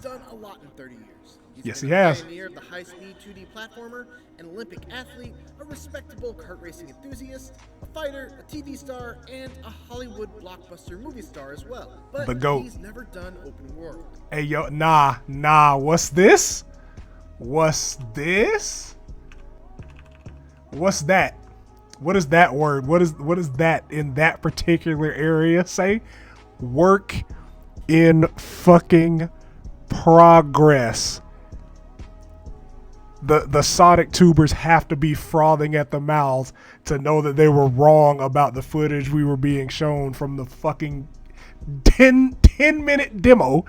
done a lot in 30 years. Yes, Been he a has. pioneer of the high-speed 2D platformer, an Olympic athlete, a respectable kart racing enthusiast, a fighter, a TV star, and a Hollywood blockbuster movie star as well. But The GOAT. he's never done open world. Hey, yo, nah. What's this? What's this? What's that? What is that word? What is that in that particular area say? Work in fucking progress. The Sonic tubers have to be frothing at the mouths to know that they were wrong about the footage we were being shown from the fucking 10-minute demo,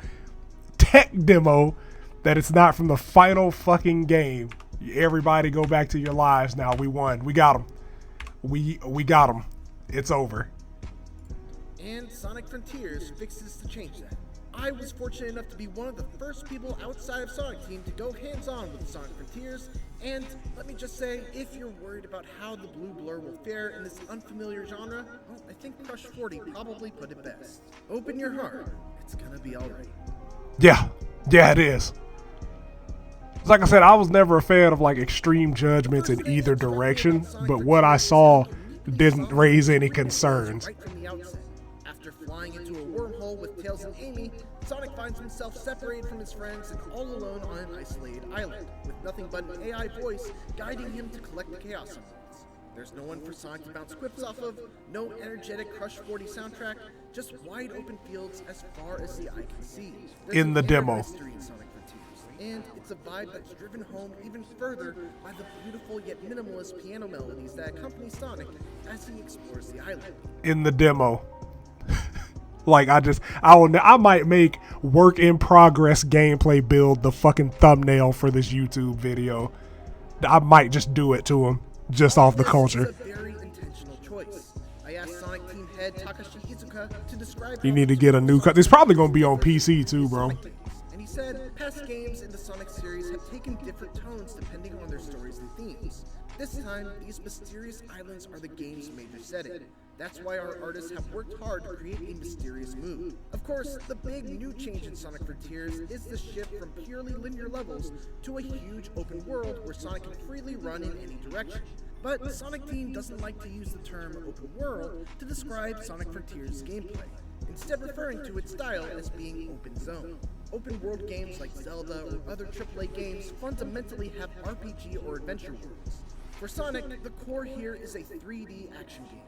tech demo, that it's not from the final fucking game. Everybody go back to your lives now. We won. We got them. We got them. It's over. And Sonic Frontiers fixes to change that. I was fortunate enough to be one of the first people outside of Sonic Team to go hands-on with Sonic Frontiers, and let me just say, if you're worried about how the blue blur will fare in this unfamiliar genre, well, I think Crush 40 probably put it best. Open your heart. It's gonna be alright. Yeah, it is. Like I said, I was never a fan of like extreme judgments in either direction, but what I saw didn't raise any concerns. Right from the outset. After flying into a wormhole with Tails and Amy, Sonic finds himself separated from his friends and all alone on an isolated island, with nothing but an AI voice guiding him to collect the Chaos Emeralds. There's no one for Sonic to bounce quips off of, no energetic Crush 40 soundtrack, just wide open fields as far as the eye can see. There's In the demo. mystery in Sonic Frontiers, and it's a vibe that's driven home even further by the beautiful yet minimalist piano melodies that accompany Sonic as he explores the island. In the demo. Like I might make work in progress gameplay build the fucking thumbnail for this YouTube video. I might just do it to him just off the culture. This is a very intentional choice. I asked Sonic Team head Takashi Iizuka to describe. You need to get a new cut. It's probably gonna be on PC too, bro. And he said past games in the Sonic series have taken different tones depending on their stories and themes. This time, these mysterious islands are the game's major setting. That's why our artists have worked hard to create a mysterious mood. Of course, the big new change in Sonic Frontiers is the shift from purely linear levels to a huge open world where Sonic can freely run in any direction. But Sonic Team doesn't like to use the term open world to describe Sonic Frontiers' gameplay, instead referring to its style as being open zone. Open world games like Zelda or other AAA games fundamentally have RPG or adventure worlds. For Sonic, the core here is a 3D action game.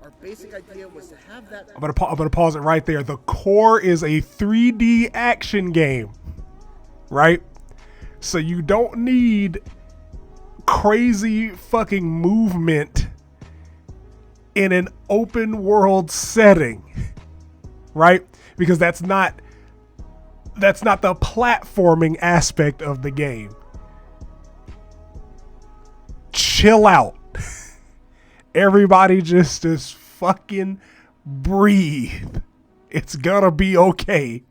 Our basic idea was to have that. I'm gonna pause it right there. The core is a 3D action game, right? So you don't need crazy fucking movement in an open world setting, right? Because that's not the platforming aspect of the game. Chill out. Everybody just fucking breathe. It's gonna be okay.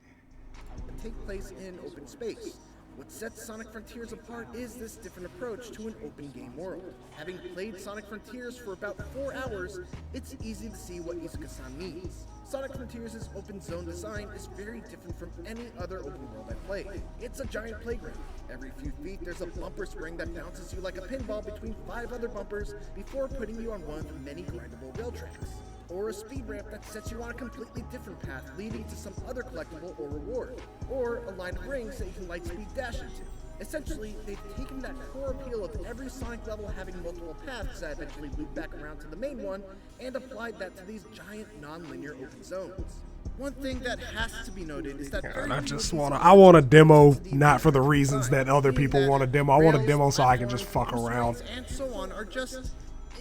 Take place in open space. What sets Sonic Frontiers apart is this different approach to an open game world. Having played Sonic Frontiers for about 4 hours, it's easy to see what Izuka-san means. Sonic Frontiers' open zone design is very different from any other open world I've played. It's a giant playground. Every few feet there's a bumper spring that bounces you like a pinball between 5 other bumpers before putting you on one of the many grindable rail tracks. Or a speed ramp that sets you on a completely different path leading to some other collectible or reward. Or a line of rings that you can lightspeed dash into. Essentially, they've taken that core appeal of every Sonic level having multiple paths that eventually loop back around to the main one, and applied that to these giant non-linear open zones. One thing that has to be noted is that I want a demo, not for the reasons that other people want a demo. I want a demo so I can just fuck around. And so on are just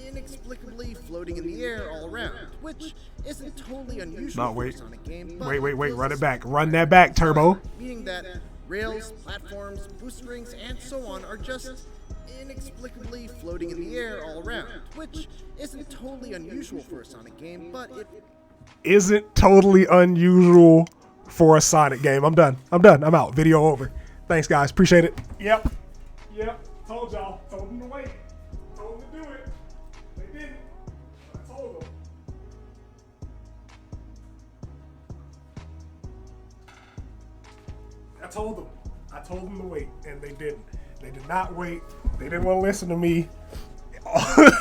inexplicably floating in the air all around, which isn't totally unusual for a Sonic game. Wait, run it back. Run that back, Turbo. Meaning that rails, platforms, boost rings, and so on are just inexplicably floating in the air all around, which isn't totally unusual for a Sonic game, but it isn't totally unusual for a Sonic game. I'm done. I'm out. Video over. Thanks, guys. Appreciate it. Yep. Told y'all. Told them to wait. Told them to do it. They didn't. I told them. told them to wait, and they didn't. They did not wait. They didn't want to listen to me.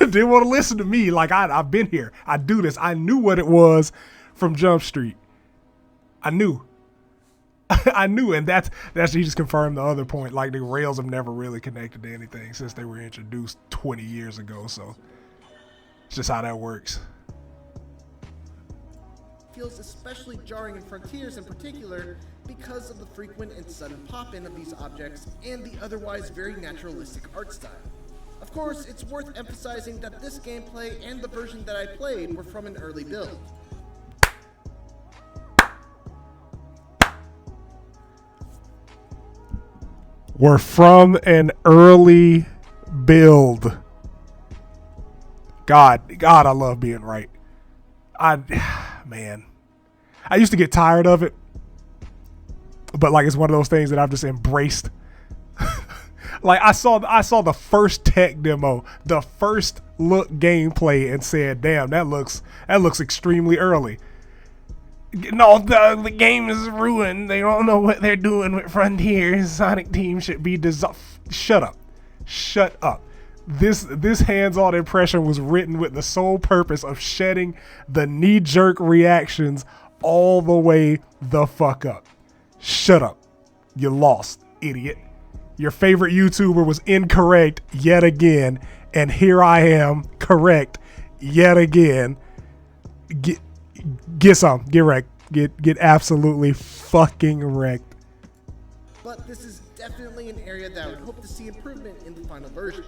Didn't want to listen to me. Like, I've been here. I do this. I knew what it was from Jump Street. I knew. I knew, and that's you just confirmed the other point. Like, the rails have never really connected to anything since they were introduced 20 years ago. So it's just how that works. Feels especially jarring in Frontiers in particular because of the frequent and sudden pop-in of these objects and the otherwise very naturalistic art style. Of course, it's worth emphasizing that this gameplay and the version that I played were from an early build. We're from an early build. God, I love being right. Man, I used to get tired of it, but like, it's one of those things that I've just embraced. Like, I saw the first tech demo, the first look gameplay, and said, "Damn, that looks extremely early." No, the game is ruined. They don't know what they're doing with Frontiers. Sonic Team should be Shut up. This hands-on impression was written with the sole purpose of shedding the knee-jerk reactions all the way the fuck up. Shut up. You lost, idiot. Your favorite YouTuber was incorrect yet again, and here I am, correct yet again. Get some. Get wrecked. Get absolutely fucking wrecked. But this is definitely an area that I would hope to see improvement in the final version.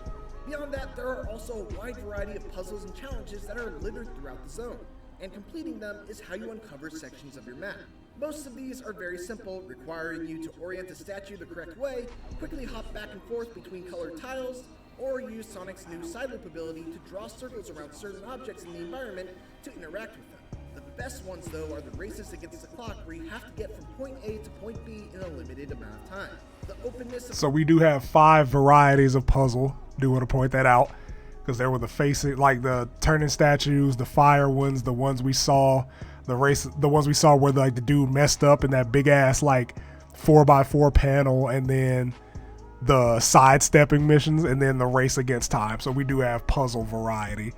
Beyond that, there are also a wide variety of puzzles and challenges that are littered throughout the zone, and completing them is how you uncover sections of your map. Most of these are very simple, requiring you to orient the statue the correct way, quickly hop back and forth between colored tiles, or use Sonic's new side loop ability to draw circles around certain objects in the environment to interact with them. The best ones, though, are the races against the clock, where you have to get from point A to point B in a limited amount of time. The openness of So we do have 5 varieties of puzzle. Do want to point that out, because there were the facing, like the turning statues, the fire ones, the ones we saw, the ones we saw where like the dude messed up in that big ass like 4x4 panel, and then the sidestepping missions, and then the race against time. So we do have puzzle variety.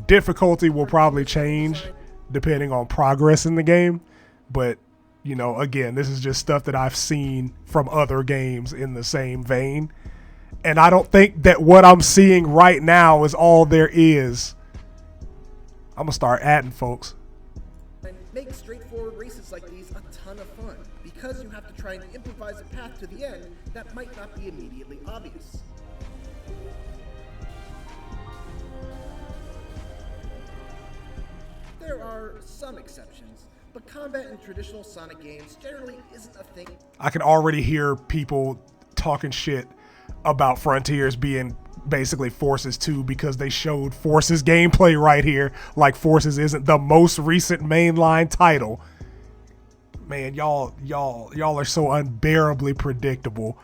Difficulty will probably change depending on progress in the game, but you know, again, this is just stuff that I've seen from other games in the same vein, and I don't think that what I'm seeing right now is all there is. I'm gonna start adding folks. And make straightforward races like these a ton of fun, because you have to try and improvise a path to the end that might not be immediately obvious. There are some exceptions, but combat in traditional Sonic games generally isn't a thing. I can already hear people talking shit about Frontiers being basically Forces 2 because they showed Forces gameplay right here, like Forces isn't the most recent mainline title. Man, y'all are so unbearably predictable.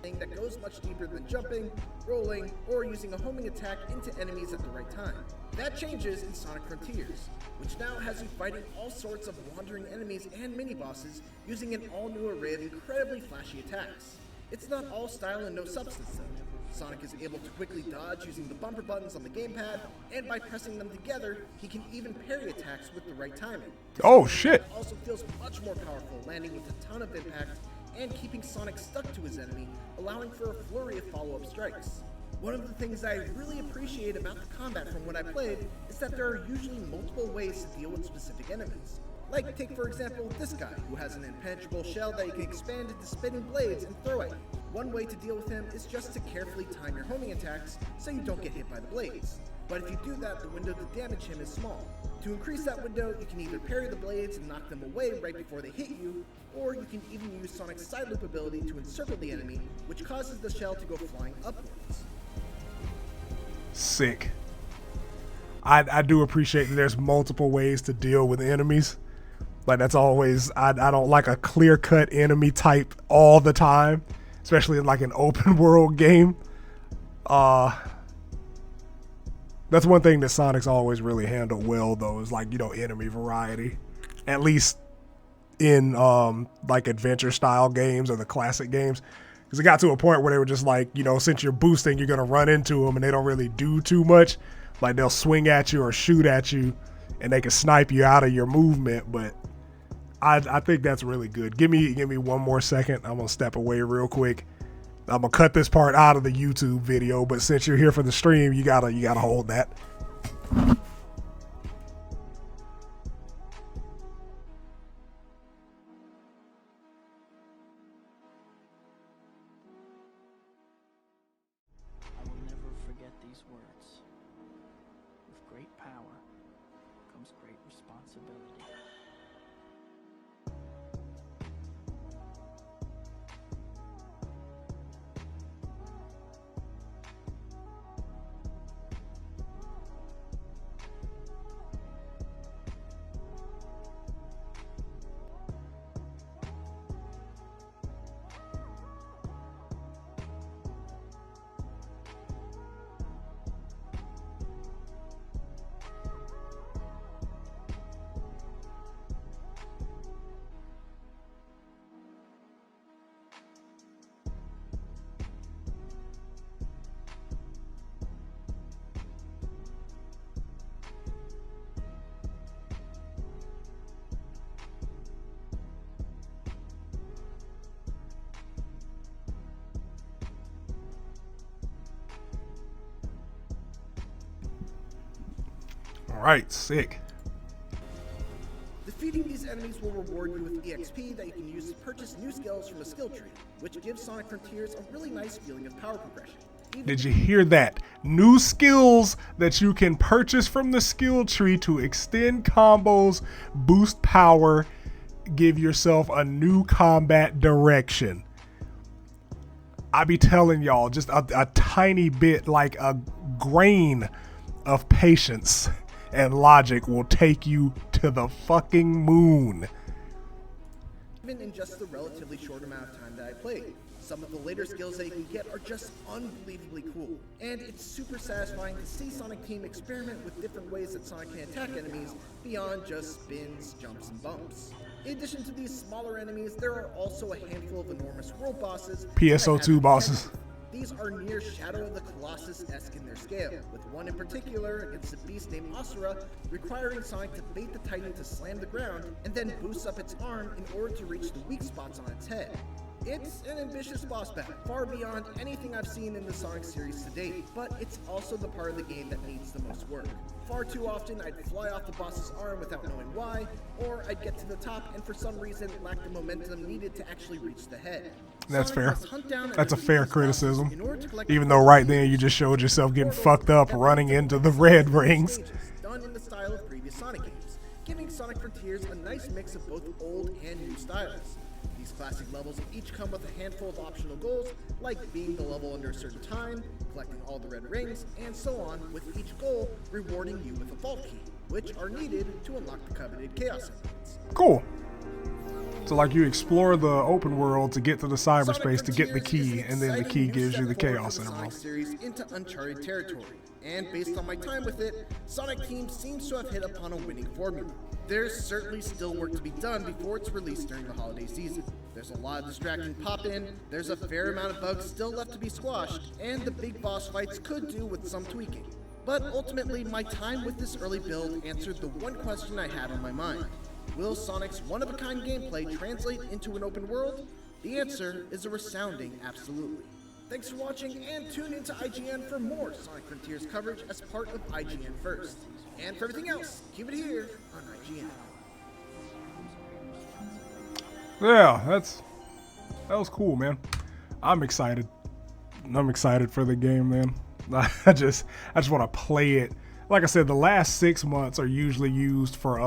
That goes much deeper than jumping, rolling, or using a homing attack into enemies at the right time. That changes in Sonic Frontiers, which now has you fighting all sorts of wandering enemies and mini-bosses using an all-new array of incredibly flashy attacks. It's not all style and no substance though. Sonic is able to quickly dodge using the bumper buttons on the gamepad, and by pressing them together, he can even parry attacks with the right timing. Oh shit! It also feels much more powerful, landing with a ton of impact and keeping Sonic stuck to his enemy, allowing for a flurry of follow-up strikes. One of the things I really appreciate about the combat from what I played is that there are usually multiple ways to deal with specific enemies. Like, take for example this guy, who has an impenetrable shell that you can expand into spinning blades and throw at you. One way to deal with him is just to carefully time your homing attacks so you don't get hit by the blades. But if you do that, the window to damage him is small. To increase that window, you can either parry the blades and knock them away right before they hit you, or you can even use Sonic's side loop ability to encircle the enemy, which causes the shell to go flying upwards. Sick. I do appreciate that there's multiple ways to deal with enemies. Like, that's always, I don't like a clear-cut enemy type all the time, especially in like an open world game. That's one thing that Sonic's always really handled well though, is like, you know, enemy variety. At least in like adventure style games or the classic games, because it got to a point where they were just like, you know, since you're boosting, you're gonna run into them and they don't really do too much. Like they'll swing at you or shoot at you and they can snipe you out of your movement. But I think that's really good. Give me 1 more second. I'm gonna step away real quick. I'm gonna cut this part out of the YouTube video, but since you're here for the stream, you gotta hold that. I will never forget these words. With great power comes great responsibility. All right, sick. Defeating these enemies will reward you with EXP that you can use to purchase new skills from a skill tree, which gives Sonic Frontiers a really nice feeling of power progression. Did you hear that? New skills that you can purchase from the skill tree to extend combos, boost power, give yourself a new combat direction. I be telling y'all, just a tiny bit, like a grain of patience and logic will take you to the fucking moon. Even in just the relatively short amount of time that I played. Some of the later skills that you can get are just unbelievably cool. And it's super satisfying to see Sonic Team experiment with different ways that Sonic can attack enemies beyond just spins, jumps, and bumps. In addition to these smaller enemies, there are also a handful of enormous world bosses. PSO2 bosses. These are near Shadow of the Colossus-esque in their scale, with one in particular against a beast named Asura, requiring Sonic to bait the Titan to slam the ground, and then boost up its arm in order to reach the weak spots on its head. It's an ambitious boss battle, far beyond anything I've seen in the Sonic series to date, but it's also the part of the game that needs the most work. Far too often, I'd fly off the boss's arm without knowing why, or I'd get to the top and for some reason lack the momentum needed to actually reach the head. That's fair. That's That's a fair criticism. Even though right then you just showed yourself getting fucked up running into the red rings. Done in the style of previous Sonic games, giving Sonic Frontiers a nice mix of both old and new styles. These classic levels each come with a handful of optional goals, like beating the level under a certain time, collecting all the red rings, and so on, with each goal rewarding you with a vault key, which are needed to unlock the coveted Chaos Emeralds. Cool. So like you explore the open world to get to the cyberspace to get the key, and then the key gives you the Chaos Emerald. Series into uncharted territory, and based on my time with it, Sonic Team seems to have hit upon a winning formula. There's certainly still work to be done before it's released during the holiday season. There's a lot of distracting pop-in, there's a fair amount of bugs still left to be squashed, and the big boss fights could do with some tweaking. But ultimately, my time with this early build answered the one question I had on my mind. Will Sonic's one-of-a-kind gameplay translate into an open world? The answer is a resounding absolutely. Thanks for watching, and tune into IGN for more Sonic Frontiers coverage as part of IGN First. And for everything else, keep it here on IGN. Yeah, that was cool, man. I'm excited. I'm excited for the game, man. I just want to play it. Like I said, the last 6 months are usually used for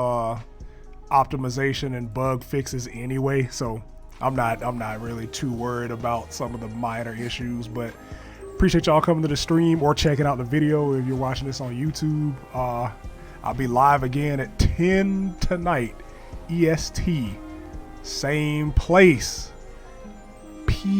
optimization and bug fixes anyway, so I'm not really too worried about some of the minor issues. But appreciate y'all coming to the stream or checking out the video if you're watching this on YouTube. I'll be live again at 10 tonight EST, same place. Peace.